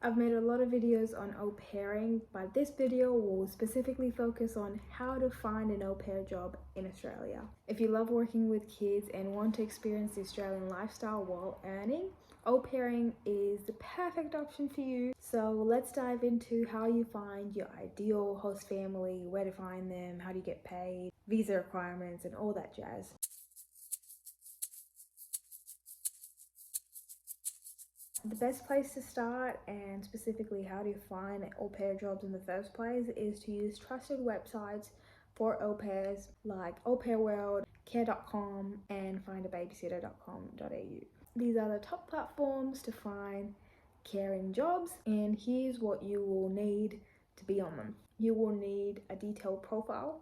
I've made a lot of videos on au pairing, but this video will specifically focus on how to find an au pair job in Australia. If you love working with kids and want to experience the Australian lifestyle while earning, au pairing is the perfect option for you. So let's dive into how you find your ideal host family, where to find them, how do you get paid, visa requirements, and all that jazz. The best place to start, and specifically how to find au pair jobs in the first place, is to use trusted websites for au pairs like Au Pair World, care.com, and findababysitter.com.au. These are the top platforms to find caring jobs, and here's what you will need to be on them. You will need a detailed profile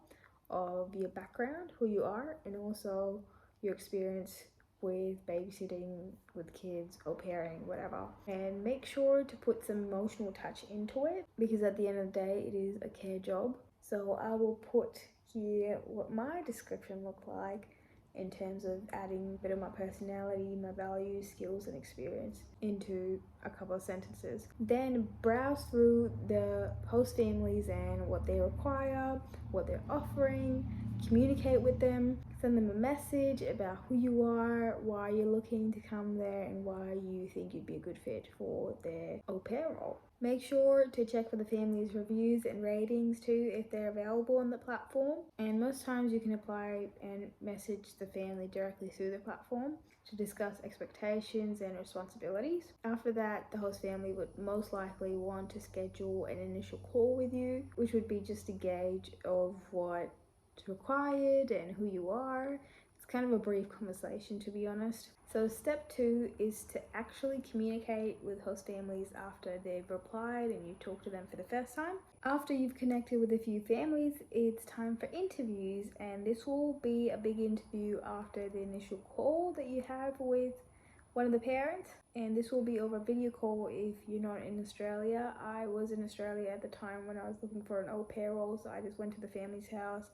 of your background, who you are, and also your experience with babysitting with kids, au pairing, whatever. And make sure to put some emotional touch into it, because at the end of the day, it is a care job. So I will put here what my description looked like in terms of adding a bit of my personality, my values, skills, and experience into a couple of sentences. Then browse through the host families and what they require, what they're offering, communicate with them, send them a message about who you are, why you're looking to come there, and why you think you'd be a good fit for their au pair role. Make sure to check for the family's reviews and ratings too if they're available on the platform. And most times you can apply and message the family directly through the platform to discuss expectations and responsibilities. After that, the host family would most likely want to schedule an initial call with you, which would be just a gauge of what's required and who you are. It's kind of a brief conversation, to be honest. So step 2 is to actually communicate with host families after they've replied and you talk to them for the first time. After you've connected with a few families, it's time for interviews, and this will be a big interview after the initial call that you have with one of the parents, and this will be over video call if you're not in Australia. I was in Australia at the time when I was looking for an au pair role, so I just went to the family's house,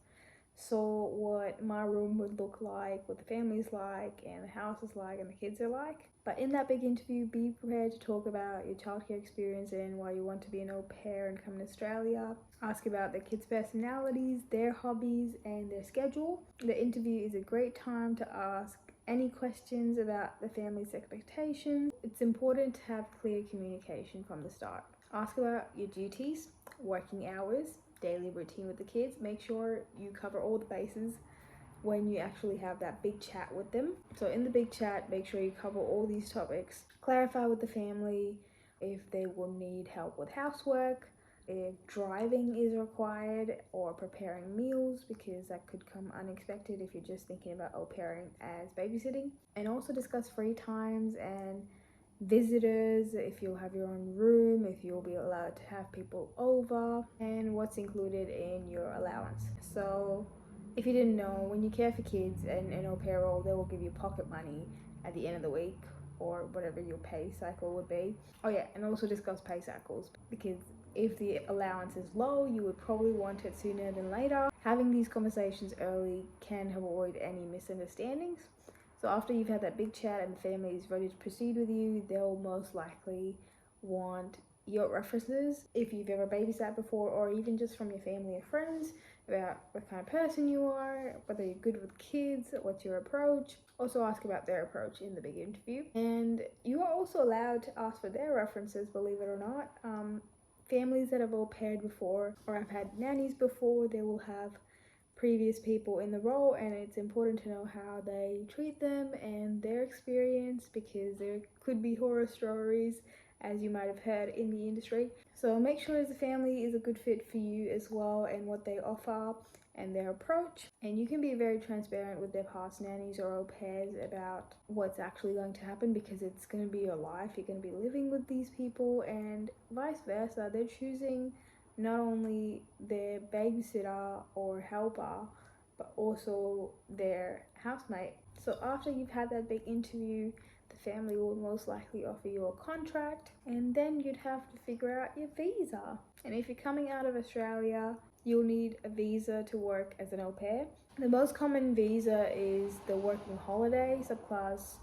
saw what my room would look like, what the family's like, and the house is like, and the kids are like. But in that big interview, be prepared to talk about your childcare experience and why you want to be an au pair and come to Australia. Ask about the kids' personalities, their hobbies, and their schedule. The interview is a great time to ask any questions about the family's expectations. It's important to have clear communication from the start. Ask about your duties, working hours, daily routine with the kids. Make sure you cover all the bases when you actually have that big chat with them. So in the big chat, make sure you cover all these topics. Clarify with the family if they will need help with housework, if driving is required, or preparing meals, because that could come unexpected if you're just thinking about au pairing as babysitting. And also discuss free times and visitors, if you'll have your own room, if you'll be allowed to have people over, and what's included in your allowance. So if you didn't know, when you care for kids and an au pair role, they will give you pocket money at the end of the week, or whatever your pay cycle would be. Oh yeah, and also discuss pay cycles, because if the allowance is low, you would probably want it sooner than later. Having these conversations early can avoid any misunderstandings. So after you've had that big chat and the family is ready to proceed with you, they'll most likely want your references if you've ever babysat before, or even just from your family or friends, about what kind of person you are, whether you're good with kids, what's your approach. Also ask about their approach in the big interview. And you are also allowed to ask for their references, believe it or not. Families that have au paired before or have had nannies before, they will have previous people in the role, and it's important to know how they treat them and their experience, because there could be horror stories, as you might have heard in the industry. So make sure the family is a good fit for you as well, and what they offer and their approach. And you can be very transparent with their past nannies or au pairs about what's actually going to happen, because it's going to be your life. You're going to be living with these people, and vice versa. They're choosing not only their babysitter or helper, but also their housemate. So after you've had that big interview, the family will most likely offer you a contract, and then you'd have to figure out your visa. And if you're coming out of Australia, you'll need a visa to work as an au pair. The most common visa is the working holiday subclass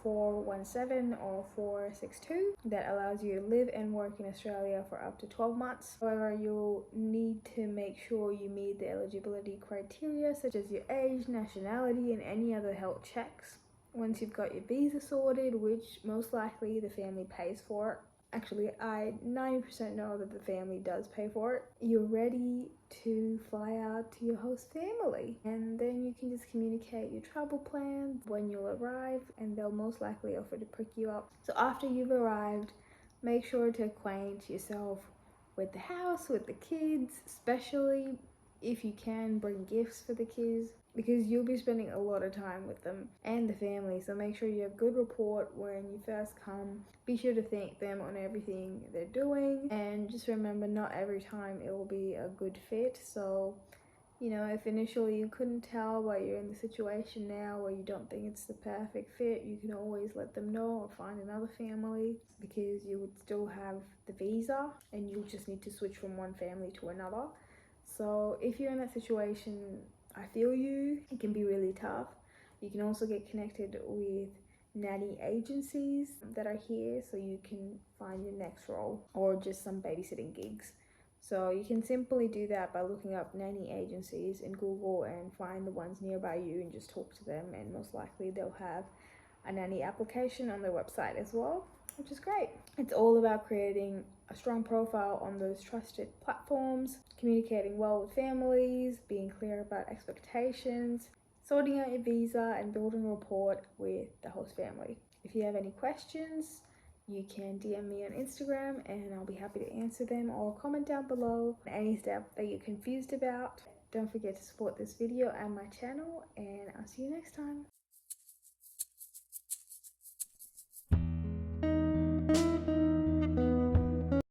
417 or 462 that allows you to live and work in Australia for up to 12 months. However, you'll need to make sure you meet the eligibility criteria such as your age, nationality, and any other health checks. Once you've got your visa sorted, which most likely the family pays for, actually I 90% know that the family does pay for it, you're ready to fly out to your host family, and then you can just communicate your travel plans when you'll arrive, and they'll most likely offer to pick you up. So after you've arrived, make sure to acquaint yourself with the house, with the kids, especially if you can bring gifts for the kids, because you'll be spending a lot of time with them and the family. So make sure you have good rapport when you first come. Be sure to thank them on everything they're doing, and just remember, not every time it will be a good fit. So you know, if initially you couldn't tell, but you're in the situation now where you don't think it's the perfect fit, you can always let them know or find another family, because you would still have the visa and you'll just need to switch from one family to another. So if you're in that situation, I feel you. It can be really tough. You can also get connected with nanny agencies that are here, so you can find your next role, or just some babysitting gigs. So you can simply do that by looking up nanny agencies in Google and find the ones nearby you and just talk to them, and most likely they'll have a nanny application on their website as well, which is great. It's all about creating a strong profile on those trusted platforms, communicating well with families, being clear about expectations, sorting out your visa, and building rapport with the host family. If you have any questions, you can DM me on Instagram and I'll be happy to answer them, or comment down below any step that you're confused about. Don't forget to support this video and my channel, and I'll see you next time.